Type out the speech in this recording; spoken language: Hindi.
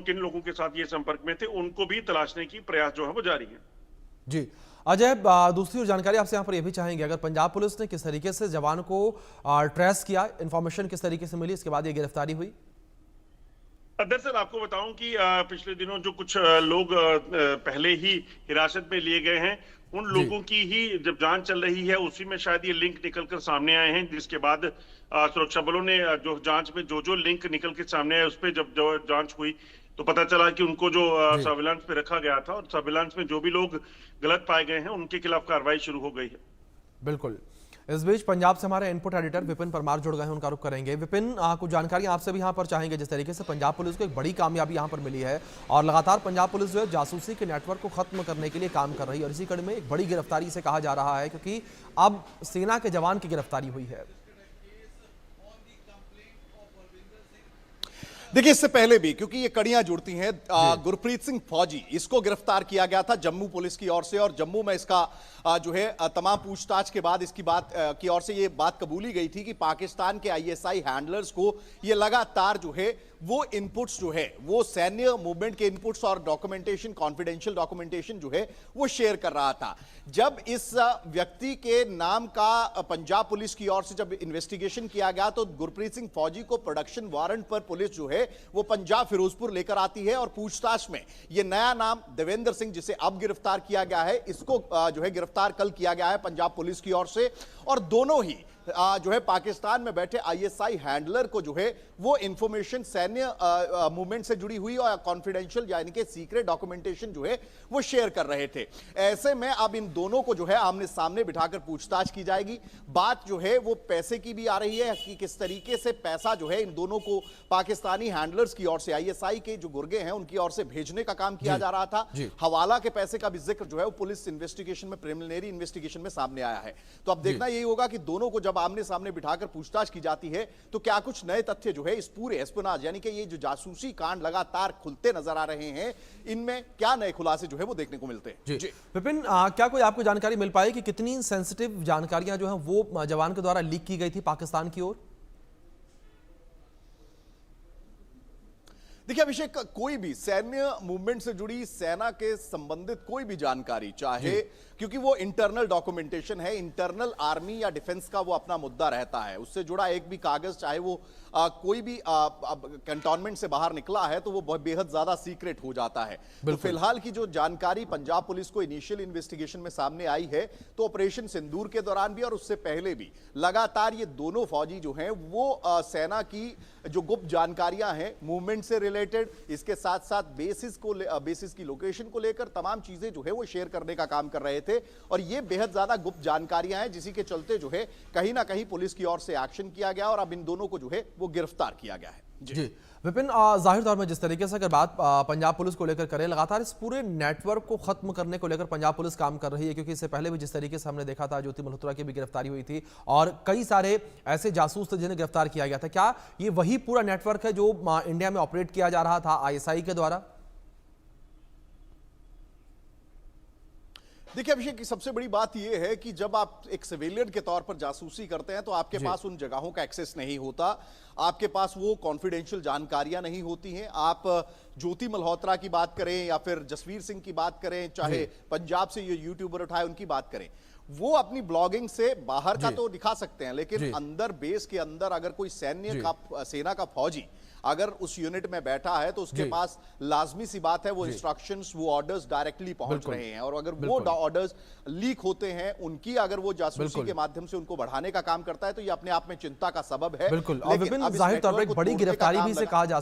कौन किन लोगों के साथ ये संपर्क में थे, उनको भी तलाशने की प्रयास जो है वो जारी है। जी अजय, दूसरी और जानकारी आपसे यहाँ पर यह भी चाहेंगे, अगर पंजाब पुलिस ने किस तरीके से जवान को ट्रेस किया, इंफॉर्मेशन किस तरीके से मिली, इसके बाद ये गिरफ्तारी हुई? दरअसल आपको बताऊं कि पिछले दिनों जो कुछ लोग पहले ही हिरासत में लिए गए हैं, उन जी लोगों की ही जब जांच चल रही है, उसी में शायद ये लिंक निकलकर सामने आए हैं, जिसके बाद सुरक्षा बलों ने जो जांच में जो जो लिंक निकल के सामने आए, उस पर जब जो जांच हुई तो पता चला कि उनको जो जी सर्विलांस पे रखा गया था और सर्विलांस में जो भी लोग गलत पाए गए हैं, उनके खिलाफ कार्रवाई शुरू हो गई है। बिल्कुल। इस बीच पंजाब से हमारे इनपुट एडिटर विपिन परमार जुड़ गए हैं, उनका रुख करेंगे। विपिन, कुछ जानकारी आपसे भी यहाँ पर चाहेंगे। जिस तरीके से पंजाब पुलिस को एक बड़ी कामयाबी यहाँ पर मिली है और लगातार पंजाब पुलिस जो है जासूसी के नेटवर्क को खत्म करने के लिए काम कर रही है और इसी कड़ी में एक बड़ी गिरफ्तारी से कहा जा रहा है, क्योंकि अब सेना के जवान की गिरफ्तारी हुई है। देखिए, इससे पहले भी क्योंकि ये कड़ियां जुड़ती हैं, गुरप्रीत सिंह फौजी, इसको गिरफ्तार किया गया था जम्मू पुलिस की ओर से और जम्मू में इसका जो है तमाम पूछताछ के बाद इसकी बात की ओर से ये बात कबूली गई थी कि पाकिस्तान के आईएसआई हैंडलर्स को ये लगातार जो है वो इनपुट्स जो है वो सैन्य मूवमेंट के इनपुट्स और डॉक्यूमेंटेशन, कॉन्फिडेंशियल डॉक्यूमेंटेशन जो है वो शेयर कर रहा था। जब इस व्यक्ति के नाम का पंजाब पुलिस की ओर से जब इन्वेस्टिगेशन किया गया तो गुरप्रीत सिंह फौजी को प्रोडक्शन वारंट पर पुलिस जो है वो पंजाब फिरोजपुर लेकर आती है और पूछताछ में ये नया नाम देवेंद्र सिंह, जिसे अब गिरफ्तार किया गया है, इसको जो है गिरफ्तार कल किया गया है पंजाब पुलिस की ओर से। और दोनों ही जो है पाकिस्तान में बैठे आईएसआई हैंडलर को जो है वो इंफॉर्मेशन सैन्य मूवमेंट से जुड़ी हुई और कॉन्फिडेंशियल यानी कि सीक्रेट डॉक्यूमेंटेशन जो है वो शेयर कर रहे थे। ऐसे में अब इन दोनों को जो है आमने सामने बिठाकर पूछताछ की जाएगी। बात जो है वो पैसे की भी आ रही है कि किस तरीके से पैसा जो है इन दोनों को पाकिस्तानी हैंडलर्स की ओर से, आईएसआई के जो गुर्गे हैं उनकी ओर से भेजने का काम किया जा रहा था। हवाला के पैसे का भी जिक्र जो है वो पुलिस इन्वेस्टिगेशन में, प्रिलिमिनरी इन्वेस्टिगेशन में सामने आया है। तो अब देखना यही होगा कि दोनों को जब आमने सामने बिठाकर पूछताछ की जाती है तो क्या कुछ नए तथ्य जो है इस पूरे एस्पियोनाज यानी कि ये जो जासूसी कांड लगातार खुलते नजर आ रहे हैं, इनमें क्या नए खुलासे जो है वो देखने को मिलते हैं। जी विपिन, क्या कोई आपको जानकारी मिल पाई कि कितनी सेंसिटिव जानकारियां जो है वो जवान के द्वारा लीक की गई थी पाकिस्तान की ओर? देखिए अभिषेक, कोई भी सैन्य मूवमेंट से जुड़ी, सेना के संबंधित कोई भी जानकारी, चाहे क्योंकि वो इंटरनल डॉक्यूमेंटेशन है, इंटरनल आर्मी या डिफेंस का वो अपना मुद्दा रहता है, उससे जुड़ा एक भी कागज, चाहे वो कोई भी कैंटोनमेंट से बाहर निकला है तो वो बेहद ज्यादा सीक्रेट हो जाता है। तो फिलहाल की जो जानकारी पंजाब पुलिस को इनिशियल इन्वेस्टिगेशन में सामने आई है तो ऑपरेशन सिंदूर के दौरान भी और उससे पहले भी लगातार ये दोनों फौजी जो हैं वो सेना की जो गुप्त जानकारियां हैं मूवमेंट से रिलेटेड, इसके साथ साथ बेसिस की लोकेशन को लेकर तमाम चीजें जो है वो शेयर करने का काम कर रहे थे और ये बेहद ज्यादा गुप्त जानकारियां हैं, जिसी के चलते जो है कहीं ना कहीं पुलिस की ओर से एक्शन किया गया और अब इन दोनों को जो है वो गिरफ्तार किया गया है। जी विपिन, जाहिर तौर में जिस तरीके से अगर बात पंजाब पुलिस को लेकर करें, लगातार इस पूरे नेटवर्क को खत्म करने को लेकर पंजाब पुलिस काम कर रही है, क्योंकि इससे पहले भी जिस तरीके से हमने देखा था ज्योति मल्होत्रा की भी गिरफ्तारी हुई थी और कई सारे ऐसे जासूस थे जिन्हें गिरफ्तार किया गया था। क्या ये वही पूरा नेटवर्क है जो इंडिया में ऑपरेट किया जा रहा था आईएसआई के द्वारा? देखिए अभिषेक, की सबसे बड़ी बात यह है कि जब आप एक सिविलियन के तौर पर जासूसी करते हैं तो आपके पास उन जगहों का एक्सेस नहीं होता, आपके पास वो कॉन्फिडेंशियल जानकारियां नहीं होती हैं। आप ज्योति मल्होत्रा की बात करें या फिर जसवीर सिंह की बात करें, चाहे पंजाब से ये यूट्यूबर उठाए उनकी बात करें, वो अपनी ब्लॉगिंग से बाहर का तो दिखा सकते हैं, लेकिन अंदर बेस के अंदर अगर कोई सेना का फौजी अगर उस यूनिट में बैठा है तो उसके पास लाजमी सी बात है वो इंस्ट्रक्शंस, वो ऑर्डर्स डायरेक्टली पहुंच रहे हैं और अगर वो ऑर्डर्स लीक होते हैं, उनकी अगर वो जासूसी के माध्यम से उनको बढ़ाने का काम करता है तो ये अपने आप में चिंता का सबब है। बिल्कुल, और विपिन, जाहिर तौर पर एक बड़ी गिरफ्तारी भी से कहा जा